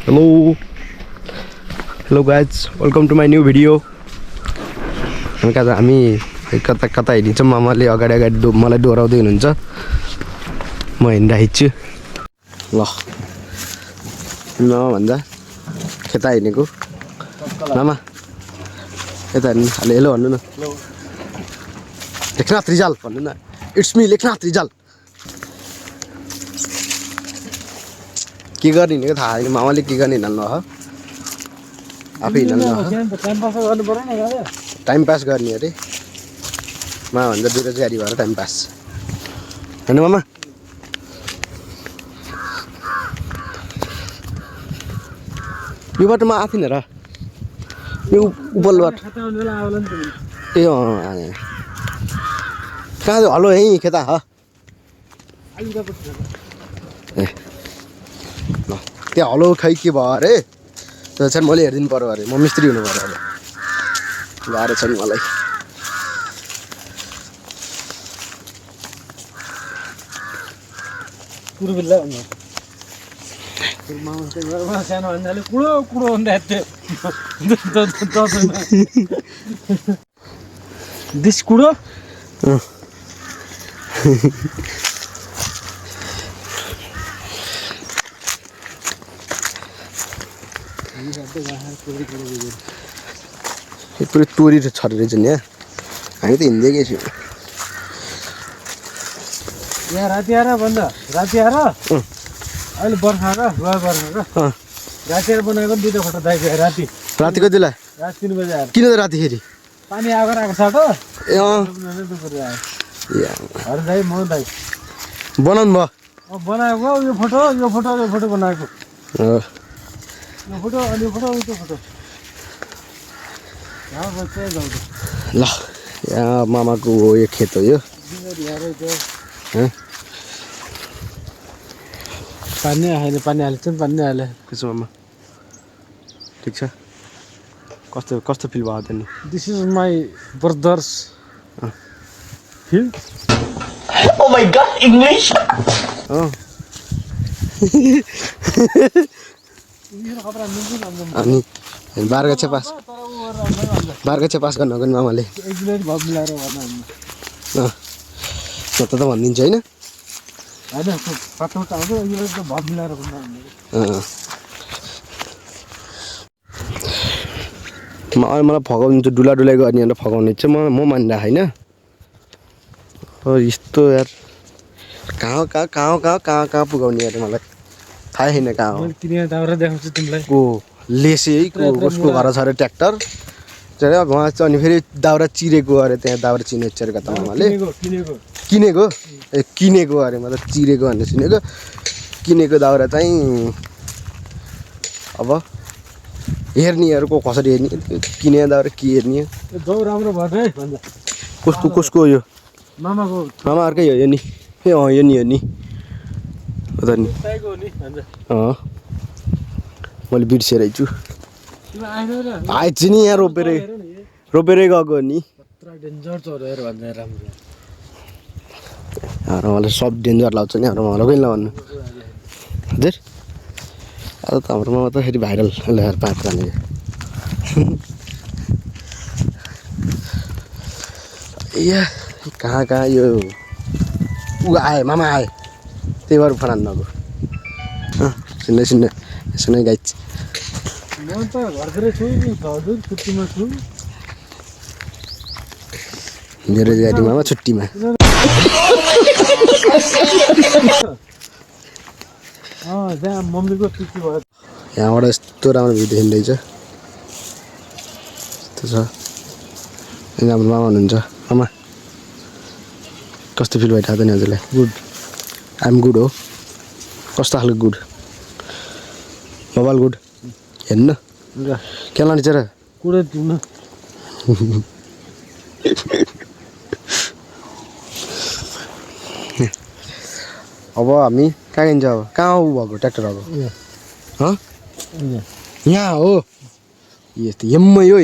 Hello guys, welcome to my new video. हामी कता हिँड्छौँ मामाले अगाडि मलाई डोराउँदै हुनुहुन्छ म हिँड्छु ल भन्दा खेता हिँडेको मामा यता हिँड्नु हेलो भन्नु न लेखनाथ रिजाल भन्नु न इट्स मी लेखनाथ रिजाल के गर्ने हिँडेको थाहा छैन मामाले के गर्ने हिँड्नु हो आफै हिँड्नु टाइम पास गर्ने अरे मामा भन्दा बेरोजगारी भएर टाइम पास हैन मामा यो बाटोमा आथिन र यो उपल बाटो ए कहाँ हलो यहीँ खेता ह ए ल त्यहाँ हलो खै के भयो अरे त्यो चाहिँ मैले हेरिदिनु पर्यो अरे म मिस्त्री हुनु पर्यो अरे गाह्रो छ नि मलाई दिस कुडो पुरै तोरी छरेर रहेछ नि हामी त हिँड्दैकै छु यहाँ राति आएर भन्दा राति आएर अहिले बर्खा र राति आएर बनाएको दुईवटा फोटो दाइको राति राति कति बेला राति 3 बजे आएर किन त रातिखेरि पानी आएको साटो ए दाइ म दाइ बनाउनु भयो बनाएको यो फोटो बनाएको यो फोटो अनि यो फोटो त्यो फोटो ल यहाँ मामाको हो यो खेत हो यो पानी हाल्यो पानी हाल्यो त्यसो मामा ठिक छ कस्तो फिल भयो त नि this is my brothers field Oh my god, English! अनि बारगछे पास गर्नको नि मामाले त भनिदिन्छु होइन मलाई फकाउनु डुलाइ गर्ने अन्त फकाउने चाहिँ म मान्दा होइन यस्तो यार कहाँ पुगाउने यार मलाई थाहै छैन कहाँ हो देखाउँछु तिमीलाई को लेसे है उसको घर छ अरे ट्र्याक्टर चाहिँ उहाँ चाहिँ अनि फेरि दाउरा चिरेको अरे त्यहाँ दाउरा चिने चेरेको त मामाले किनेको अरे मतलब चिरेको भन्ने सुनेको किनेको दाउरा चाहिँ अब हेर्नेहरूको कसरी हेर्ने किने दाउरा के हेर्ने राम्रो भयो है भन्दा कसको यो मामाहरूकै हो यो नि ए यो नि हो त नि मैले बिर्सेर छु आएछ नि यहाँ रोपेरै गएको नि मलाई सब डेन्जर लाग्छ नि हाम्रो मामालाई कहिले भन्नु हजुर अब त हाम्रो मामा त फेरि भाइरल ल्याएर पात्र नि कहाँ यो ऊ आए मामा आए त्यही भएर फनान नगयो सुन्नु सुन गाइज म त घरतिर छु हजुर छुट्टीमा छु बेरोजगारी मामा छुट्टीमा त्यहाँ मम्मीको छुट्टी भयो यहाँबाट यस्तो राम्रो भ्यू देखिँदैछ यस्तो छ हाम्रो मामा हुनुहुन्छ मामा कस्तो फिल भइरहेको छ नि हजुरलाई गुड आइएम गुड हो कस्तो खालको गुड मोबाइल गुड हेर्नु के लाने चाहिँ र कुडे दिउन अब हामी कहाँ हिँड्छ अब कहाँ भएको ट्र्याक्टर अब यहाँ हो यस्तो एम्मै हो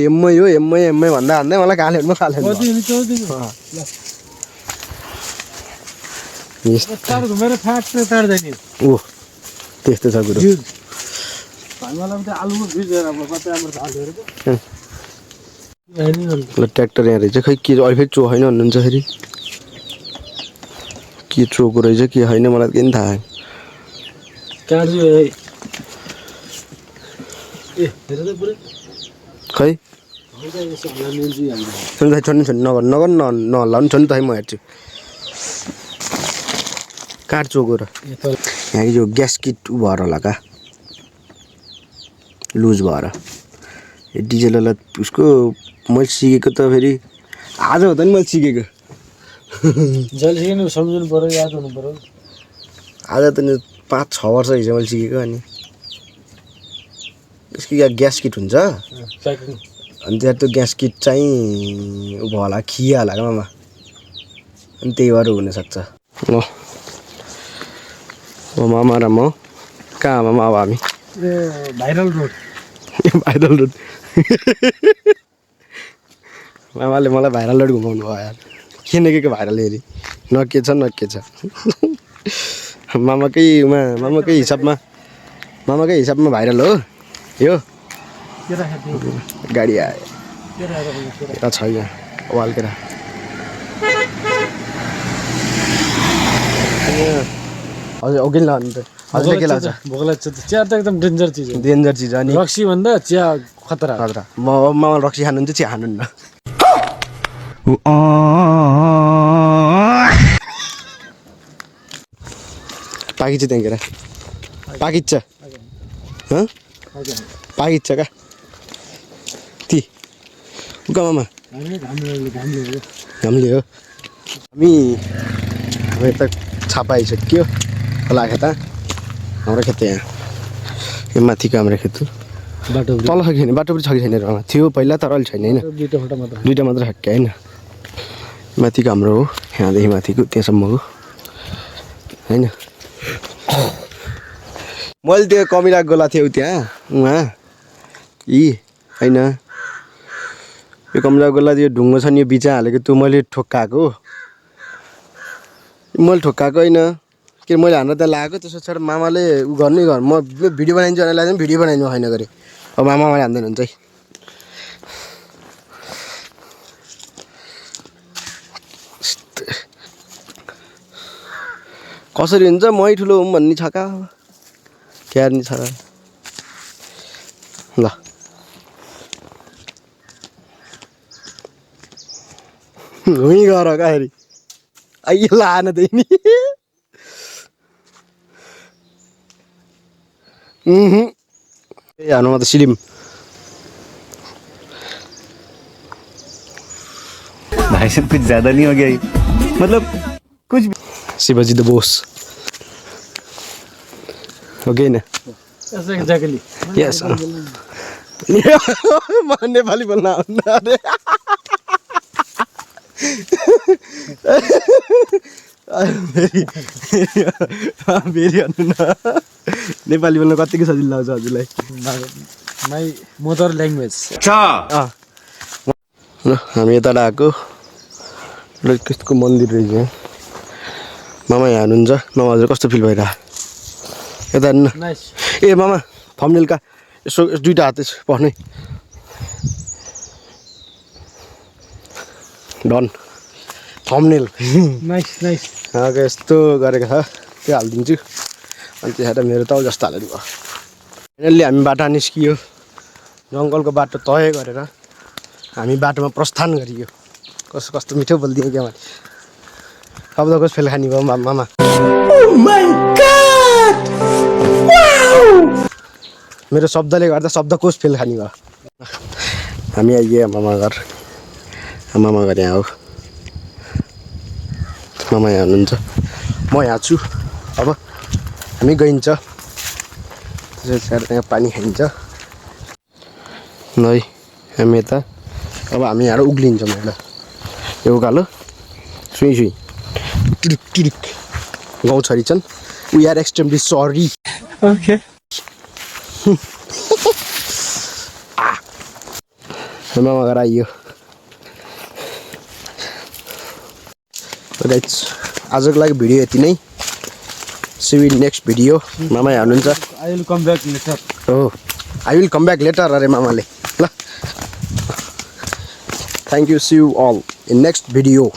भन्दा मलाई कहाँ ल्याउनु घुमेर फ्याक्ट्री तार्दैन ओ त्यस्तो छ कुरो हामीलाई त आलुमा भिजेर अब कतै राम्रो हालेर ल ट्र्याक्टर यहाँ रहेछ खै के अहिले फेरि चो होइन भन्नुहुन्छ फेरि के चोको रहेछ के होइन मलाई त केही पनि थाहा छैन काट्छु ए हेर त पुरै खै यसो हल्ला मिल्छु हाम्रो छोड्नु नगर नहल्लाउनु छोड्नु त है म हेर्छु काट चोको र यहाँ यो ग्यास किट उ भएर होला का लुज भएर यो डिजेलवाला उसको मैले सिकेको त फेरि आज हो त नि मैले सिकेको जहिले सिक्नु सम्झिनु पऱ्यो याद हुनु पऱ्यो आज त नि 5-6 वर्ष हिजो मैले सिकेको अनि यसको यहाँ ग्यास किट हुन्छ प्याकिङ अनि त्यहाँ त्यो ग्यास किट चाहिँ उ भयो होला खिया होला क्या मामा अनि त्यही भएर हुनसक्छ ल मामा र म कहाँ मामा अब हामी भाइरल रोड भाइरल रोड मामाले मलाई भाइरल रोड घुमाउनु भयो यार किन के भाइरल हेरी न के छ मामाकै हिसाबमा भाइरल हो यो गाडी आयो छ यहाँ वाल्केरा हजुर अघि लानु त हजुरले के लाग्छ भोक लाग्छ चिया त एकदम डेन्जर चिज हो डेन्जर चिज अनि रक्सी भन्दा चिया खतरा खतरा मामा रक्सी खानुहुन्छ चिया खानुहुन्न पाकिन्छ त्यहाँखेर पाकिन्छ पाकिन्छ का ती उका मामा घामले हो हामी यता छापा आइसक्यो खोला खेत हाम्रो खेत यहाँ यो माथिको हाम्रो खेत बाटो तल छ कि छैन बाटो पनि छ कि छैन मामा थियो पहिला तर अहिले छैन होइन दुईवटा मात्र छ होइन माथिको हाम्रो हो यहाँदेखि माथिको त्यहाँसम्मको होइन मैले त्यो कमिला गोला थियो त्यहाँ उहाँ होइन यो कमिला गोला त्यो ढुङ्गो छ नि यो बिचा हालेको त्यो मैले ठोक्काएको होइन के मैले हान्न त्यहाँ लगाएको त्यसो छोडेर मामाले उ गर्नै गर्नु म भिडियो बनाइदिन्छु भनेर लाग्यो भिडियो बनाइदिनु होइन गरेँ अब मामाले हान्दैन हुन्छ है कसरी हुन्छ मै ठुलो हुँ भन्ने छ का क्यार नि छ ल हुँ गर काखेरि आइयो लान त्यही नि ए हानुमा त सिलिम भाई साहब कुछ ज्यादा नहीं हो गया मतलब कुछ भी शिवाजी द बोस ओके न एक्ज्याक्टली यस म नेपाली बोल्न आउनु अरे फेरि भन्नु न नेपाली बोल्न कतिको सजिलो लाग्छ हजुरलाई माई मदर ल्याङ्ग्वेज ल हामी यता आएको र कस्तो मन्दिर रहेछ मामा यहाँ हुनुहुन्छ मामा हजुर कस्तो फिल भइरहेको यता हेर्नु न नाइस ए मामा थम्बनेलका यसो दुईवटा हात पर्ने डन थम्बनेल नाइस नाइस यस्तो गरेको छ त्यो हालिदिन्छु अनि त्यसबाट मेरो त जस्तो हालेर भयो फाइनल्ली हामी बाटो निस्कियो जङ्गलको बाटो तय गरेर हामी बाटोमा प्रस्थान गरियो कस्तो कस्तो मिठो बोलिदिएँ क्या मैले शब्दकोश फेल खानी भयो मामा मेरो शब्दले गर्दा शब्दकोश फेल खानी भयो हामी आइयो मामा घर यहाँ हो मामा यहाँ हुनुहुन्छ म यहाँ छु अब हामी गइन्छ यहाँ पानी खाइन्छ नै हामी यता अब हामी यहाँ उक्लिन्छ मैला यो उकालो सुई टिरिक टिरिक गाउँ छोरी छन् we are extremely sorry okay मामा घर आइयो गाइस आजको लागि भिडियो यति नै see you in next video मामा यहाँ हुनुहुन्छ I will come back later हो I will come back later अरे मामाले ल thank you see you all in next video